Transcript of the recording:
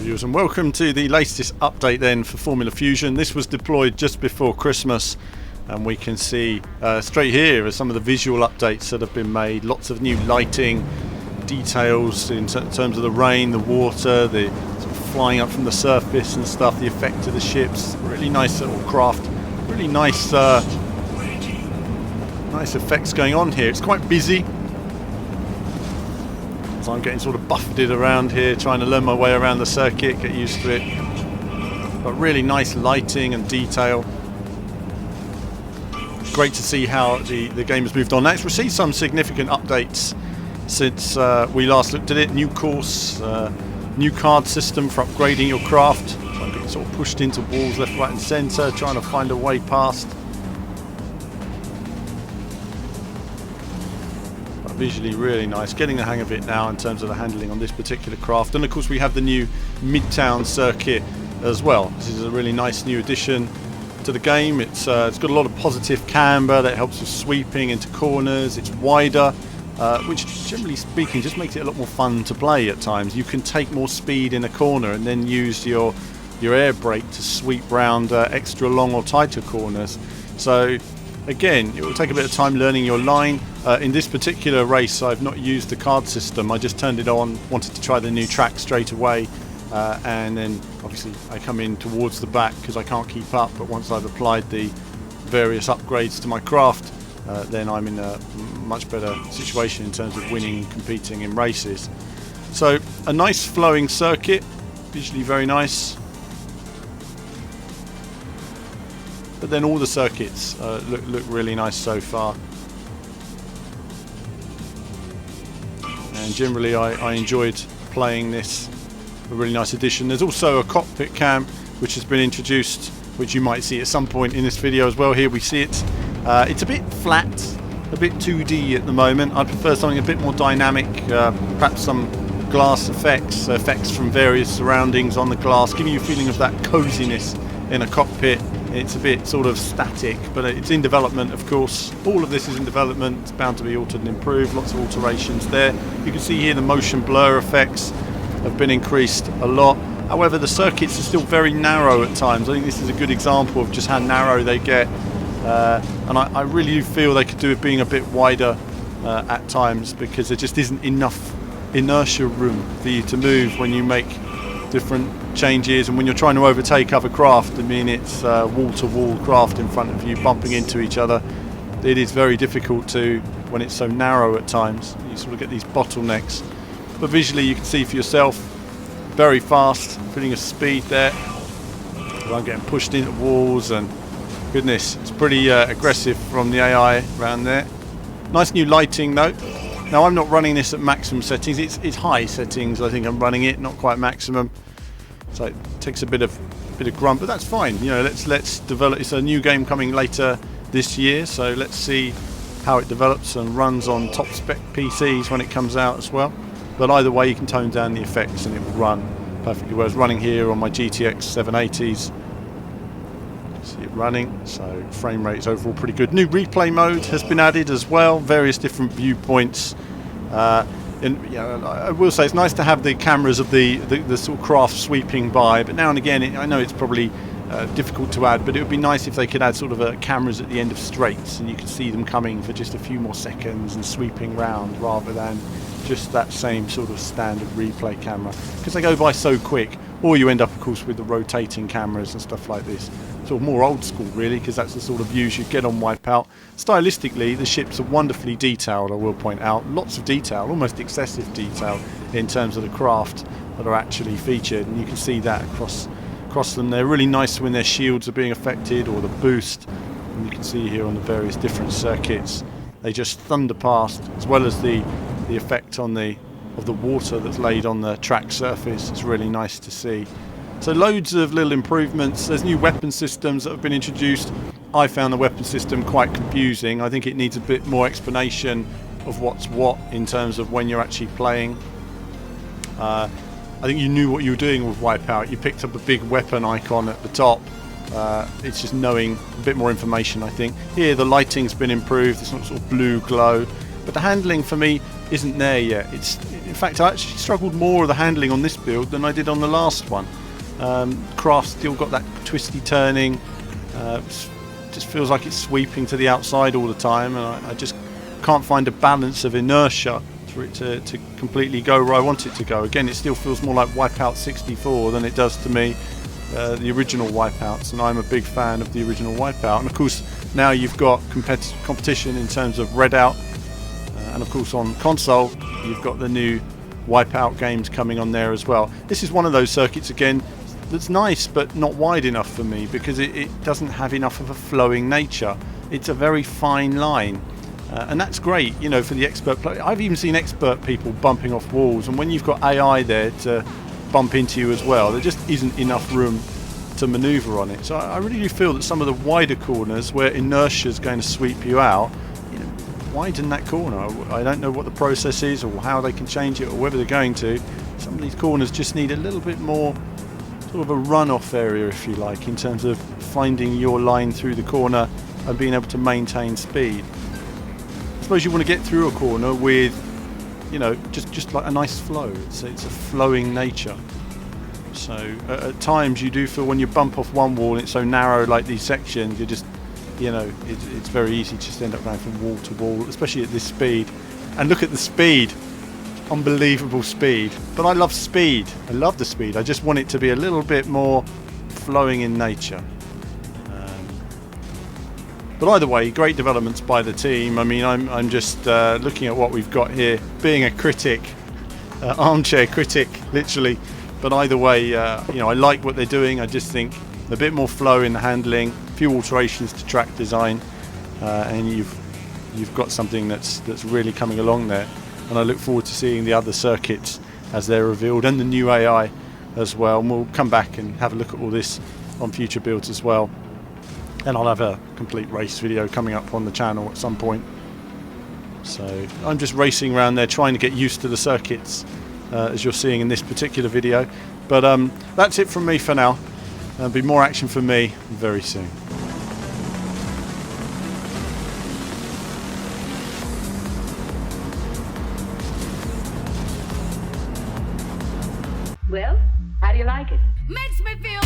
viewers, and welcome to the latest update then for Formula Fusion. This was deployed just before Christmas, and we can see straight here are some of the visual updates that have been made. Lots of new lighting details in terms of the rain, the water, the sort of flying up from the surface and stuff, the effect of the ships. Really nice little craft, really nice nice effects going on here. It's quite busy, so I'm getting sort of buffeted around here, trying to learn my way around the circuit, get used to it. But really nice lighting and detail. Great to see how the game has moved on. Now, it's received some significant updates since we last looked at it. New course, new card system for upgrading your craft. So I'm getting sort of pushed into walls left, right and centre, trying to find a way past. Visually really nice, getting the hang of it now in terms of the handling on this particular craft. And of course we have the new Midtown circuit as well. This is a really nice new addition to the game. It's got a lot of positive camber that helps with sweeping into corners. It's wider, which generally speaking just makes it a lot more fun to play at times. You can take more speed in a corner and then use your air brake to sweep round extra long or tighter corners. So again, it will take a bit of time learning your line. In this particular race, I've not used the card system. I just turned it on, wanted to try the new track straight away, and then obviously I come in towards the back because I can't keep up. But once I've applied the various upgrades to my craft, then I'm in a much better situation in terms of winning and competing in races. So a nice flowing circuit, visually very nice. But then all the circuits look really nice so far. And generally I enjoyed playing this, a really nice addition. There's also a cockpit cam which has been introduced, which you might see at some point in this video as well. Here we see it. It's a bit flat, a bit 2D at the moment. I prefer something a bit more dynamic, perhaps some glass effects from various surroundings on the glass, giving you a feeling of that coziness in a cockpit. It's a bit sort of static, but it's in development, of course. All of this is in development. It's bound to be altered and improved. Lots of alterations there. You can see here the motion blur effects have been increased a lot. However, the circuits are still very narrow at times. I think this is a good example of just how narrow they get. And I really do feel they could do it being a bit wider at times, because there just isn't enough inertia room for you to move when you make different changes, and when you're trying to overtake other craft. I mean, it's wall-to-wall craft in front of you bumping into each other. It is very difficult to, when it's so narrow at times, you sort of get these bottlenecks. But visually you can see for yourself, very fast, feeling a speed there. I'm getting pushed into walls, and goodness, it's pretty aggressive from the AI around there. Nice new lighting though. Now, I'm not running this at maximum settings. It's high settings. I think I'm running it, not quite maximum. So it takes a bit of grunt, but that's fine. You know, let's develop. It's a new game coming later this year, so let's see how it develops and runs on top spec PCs when it comes out as well. But either way, you can tone down the effects and it will run perfectly well. It's running here on my GTX 780s. See it running, so frame rate is overall pretty good. New replay mode has been added as well, various different viewpoints. And you know, I will say it's nice to have the cameras of the sort of craft sweeping by, but now and again I know it's probably difficult to add, but it would be nice if they could add sort of cameras at the end of straights and you could see them coming for just a few more seconds and sweeping round, rather than just that same sort of standard replay camera, because they go by so quick. Or you end up, of course, with the rotating cameras and stuff like this. Sort of more old school, really, because that's the sort of views you get on Wipeout. Stylistically, the ships are wonderfully detailed, I will point out. Lots of detail, almost excessive detail, in terms of the craft that are actually featured. And you can see that across them. They're really nice when their shields are being affected, or the boost. And you can see here on the various different circuits, they just thunder past, as well as the effect on the water that's laid on the track surface. It's really nice to see. So loads of little improvements. There's new weapon systems that have been introduced. I found the weapon system quite confusing. I think it needs a bit more explanation of what's what in terms of when you're actually playing. I think you knew what you were doing with Wipeout. You picked up a big weapon icon at the top. It's just knowing a bit more information, I think. Here the lighting's been improved. It's not sort of blue glow. But the handling for me isn't there yet. It fact, I actually struggled more with the handling on this build than I did on the last one. Craft still got that twisty turning, just feels like it's sweeping to the outside all the time, and I just can't find a balance of inertia for it to completely go where I want it to go. Again, it still feels more like Wipeout 64 than it does to me the original Wipeouts, and I'm a big fan of the original Wipeout. And of course now you've got competition in terms of Redout, and of course on console you've got the new Wipeout games coming on there as well. This is one of those circuits again that's nice but not wide enough for me, because it doesn't have enough of a flowing nature. It's a very fine line, and that's great, you know, for the expert player. I've even seen expert people bumping off walls, and when you've got AI there to bump into you as well, there just isn't enough room to maneuver on it. So I really do feel that some of the wider corners where inertia is going to sweep you out, you know, widen that corner. I don't know what the process is or how they can change it or whether they're going to. Some of these corners just need a little bit more sort of a run-off area, if you like, in terms of finding your line through the corner and being able to maintain speed. I suppose you want to get through a corner with, you know, just like a nice flow. It's a flowing nature. So at times you do feel when you bump off one wall and it's so narrow like these sections, you're just, you know, it's very easy to just end up going from wall to wall, especially at this speed. And look at the speed. Unbelievable speed. But I love speed. I love the speed. I just want it to be a little bit more flowing in nature. But either way, great developments by the team. I mean, I'm just looking at what we've got here, being a critic, armchair critic, literally. But either way, you know, I like what they're doing. I just think a bit more flow in the handling, a few alterations to track design, and you've got something that's really coming along there. And I look forward to seeing the other circuits as they're revealed, and the new AI as well. And we'll come back and have a look at all this on future builds as well. And I'll have a complete race video coming up on the channel at some point. So I'm just racing around there trying to get used to the circuits, as you're seeing in this particular video. But that's it from me for now. There'll be more action from me very soon. Well, how do you like it? Makes me feel